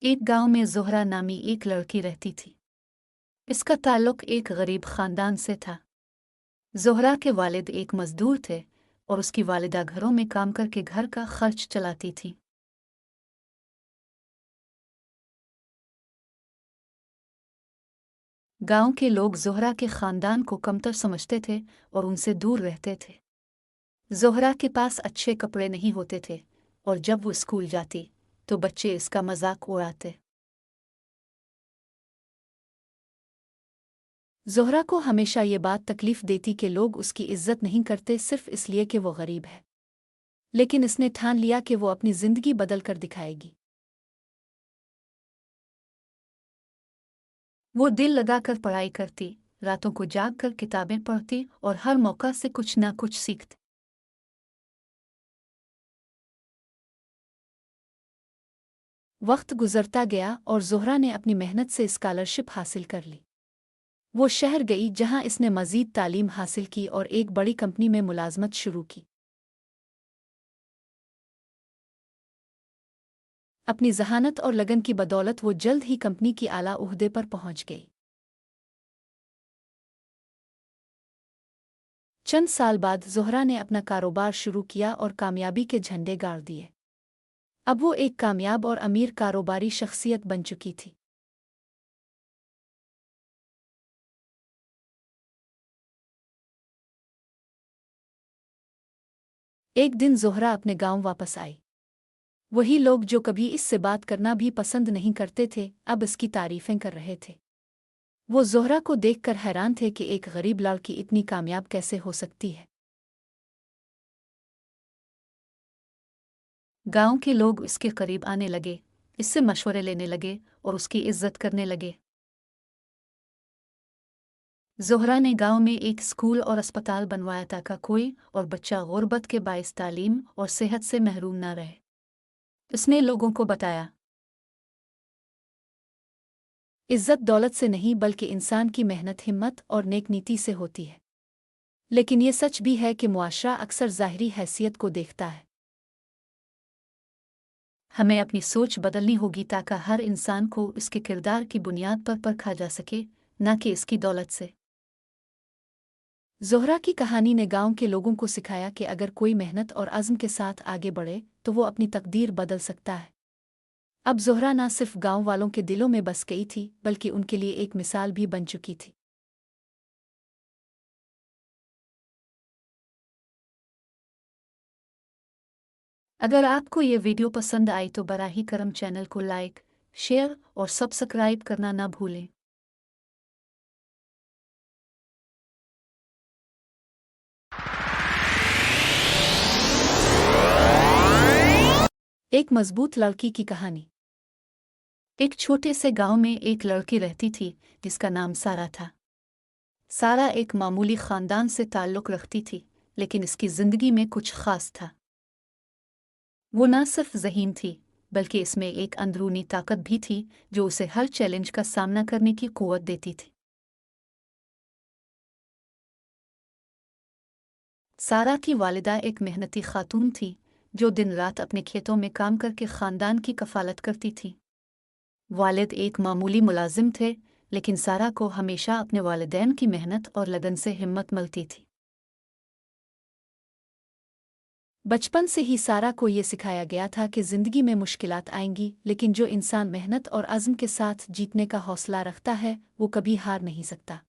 एक गांव में ज़ोहरा नामी एक लड़की रहती थी। इसका ताल्लुक एक गरीब खानदान से था। ज़ोहरा के वालिद एक मजदूर थे और उसकी वालिदा घरों में काम करके घर का खर्च चलाती थी। गांव के लोग ज़ोहरा के खानदान को कमतर समझते थे और उनसे दूर रहते थे। ज़ोहरा के पास अच्छे कपड़े नहीं होते थे और जब वो स्कूल जाती तो बच्चे इसका मजाक उड़ाते। ज़ोहरा को हमेशा ये बात तकलीफ देती कि लोग उसकी इज्जत नहीं करते सिर्फ इसलिए कि वो गरीब है। लेकिन इसने ठान लिया कि वो अपनी जिंदगी बदल कर दिखाएगी। वो दिल लगाकर पढ़ाई करती, रातों को जाग कर किताबें पढ़ती और हर मौका से कुछ ना कुछ सीखती। वक्त गुजरता गया और ज़ोहरा ने अपनी मेहनत से स्कॉलरशिप हासिल कर ली। वो शहर गई जहां इसने मज़ीद तालीम हासिल की और एक बड़ी कंपनी में मुलाजमत शुरू की। अपनी जहानत और लगन की बदौलत वो जल्द ही कंपनी की आला ओहदे पर पहुंच गई। चंद साल बाद ज़ोहरा ने अपना कारोबार शुरू किया और कामयाबी के झंडे गाड़ दिए। अब वो एक कामयाब और अमीर कारोबारी शख्सियत बन चुकी थी। एक दिन ज़ोहरा अपने गांव वापस आई। वही लोग जो कभी इससे बात करना भी पसंद नहीं करते थे, अब इसकी तारीफें कर रहे थे। वो ज़ोहरा को देखकर हैरान थे कि एक गरीब लड़की इतनी कामयाब कैसे हो सकती है। गांव के लोग इसके करीब आने लगे, इससे मशवरे लेने लगे और उसकी इज्जत करने लगे। ज़ोहरा ने गांव में एक स्कूल और अस्पताल बनवाया ताकि कोई और बच्चा गुर्बत के बाइस तालीम और सेहत से महरूम न रहे। उसने लोगों को बताया, इज्जत दौलत से नहीं बल्कि इंसान की मेहनत, हिम्मत और नेक नीति से होती है। लेकिन ये सच भी है कि मुआशरा अक्सर ज़ाहिरी हैसियत को देखता है। हमें अपनी सोच बदलनी होगी ताकि हर इंसान को इसके किरदार की बुनियाद पर परखा जा सके, न कि इसकी दौलत से। ज़ोहरा की कहानी ने गांव के लोगों को सिखाया कि अगर कोई मेहनत और अज़्म के साथ आगे बढ़े तो वो अपनी तकदीर बदल सकता है। अब ज़ोहरा न सिर्फ गांव वालों के दिलों में बस गई थी बल्कि उनके लिए एक मिसाल भी बन चुकी थी। अगर आपको ये वीडियो पसंद आई तो बराही करम चैनल को लाइक, शेयर और सब्सक्राइब करना ना भूलें। एक मजबूत लड़की की कहानी। एक छोटे से गांव में एक लड़की रहती थी जिसका नाम सारा था। सारा एक मामूली खानदान से ताल्लुक़ रखती थी, लेकिन इसकी ज़िंदगी में कुछ ख़ास था। वो न सिर्फ ज़हीन थी बल्कि इसमें एक अंदरूनी ताकत भी थी जो उसे हर चैलेंज का सामना करने की क़ुव्वत देती थी। सारा की वालिदा एक मेहनती खातून थी जो दिन रात अपने खेतों में काम करके ख़ानदान की कफ़ालत करती थी। वालिद एक मामूली मुलाजिम थे, लेकिन सारा को हमेशा अपने वालिदैन की मेहनत और लगन से हिम्मत मिलती थी। बचपन से ही सारा को ये सिखाया गया था कि ज़िंदगी में मुश्किलात आएंगी, लेकिन जो इंसान मेहनत और अज़्म के साथ जीतने का हौसला रखता है वो कभी हार नहीं सकता।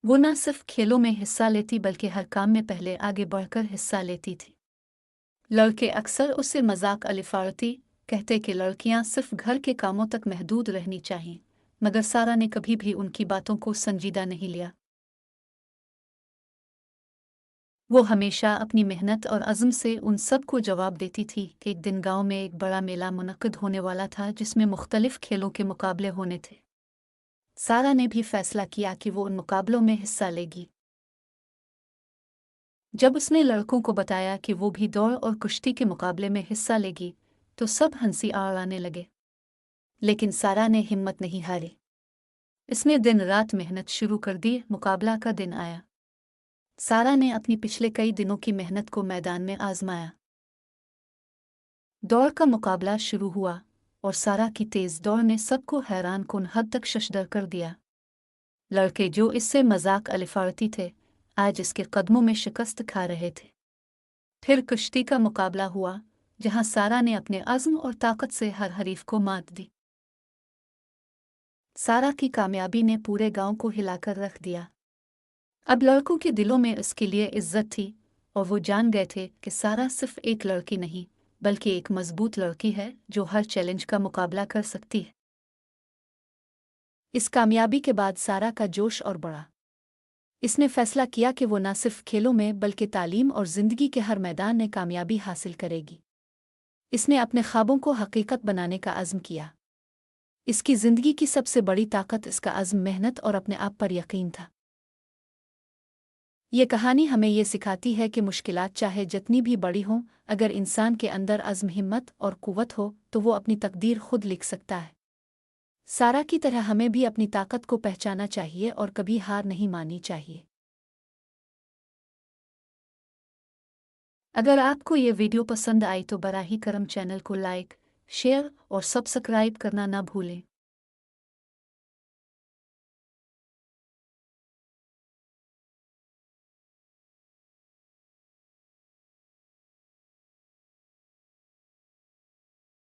वो न सिर्फ खेलों में हिस्सा लेती बल्कि हर काम में पहले आगे बढ़कर हिस्सा लेती थी। लड़के अक्सर उससे मजाक अलिफारती कहते कि लड़कियां सिर्फ घर के कामों तक महदूद रहनी चाहिए, मगर सारा ने कभी भी उनकी बातों को संजीदा नहीं लिया। वो हमेशा अपनी मेहनत और अज़्म से उन सब को जवाब देती थी कि एक दिन गांव में एक बड़ा मेला मुनक्किद होने वाला था जिसमें मुख्तलिफ खेलों के मुकाबले होने थे। सारा ने भी फैसला किया कि वो उन मुकाबलों में हिस्सा लेगी। जब उसने लड़कों को बताया कि वो भी दौड़ और कुश्ती के मुकाबले में हिस्सा लेगी तो सब हंसी आड़ाने लगे। लेकिन सारा ने हिम्मत नहीं हारी। इसने दिन रात मेहनत शुरू कर दी। मुकाबला का दिन आया। सारा ने अपनी पिछले कई दिनों की मेहनत को मैदान में आजमाया। दौड़ का मुकाबला शुरू हुआ और सारा की तेज दौड़ ने सबको हैरान कुन हद तक शशदर कर दिया। लड़के जो इससे मजाक अलिफारती थे, आज इसके कदमों में शिकस्त खा रहे थे। फिर कुश्ती का मुकाबला हुआ, जहां सारा ने अपने अज़्म और ताकत से हर हरीफ को मात दी। सारा की कामयाबी ने पूरे गांव को हिलाकर रख दिया। अब लड़कों के दिलों में इसके लिए इज्जत थी और वो जान गए थे कि सारा सिर्फ एक लड़की नहीं, बल्कि एक मजबूत लड़की है जो हर चैलेंज का मुकाबला कर सकती है। इस कामयाबी के बाद सारा का जोश और बढ़ा। इसने फैसला किया कि वो न सिर्फ खेलों में बल्कि तालीम और ज़िंदगी के हर मैदान में कामयाबी हासिल करेगी। इसने अपने ख्वाबों को हकीकत बनाने का अज़्म किया। इसकी ज़िंदगी की सबसे बड़ी ताकत इसका अज़्म, मेहनत और अपने आप पर यकीन था। ये कहानी हमें ये सिखाती है कि मुश्किलात चाहे जितनी भी बड़ी हों, अगर इंसान के अंदर अज़्म, हिम्मत और कुव्वत हो तो वो अपनी तकदीर खुद लिख सकता है। सारा की तरह हमें भी अपनी ताकत को पहचाना चाहिए और कभी हार नहीं माननी चाहिए। अगर आपको ये वीडियो पसंद आई तो बराह करम चैनल को लाइक, शेयर और सब्सक्राइब करना ना भूलें।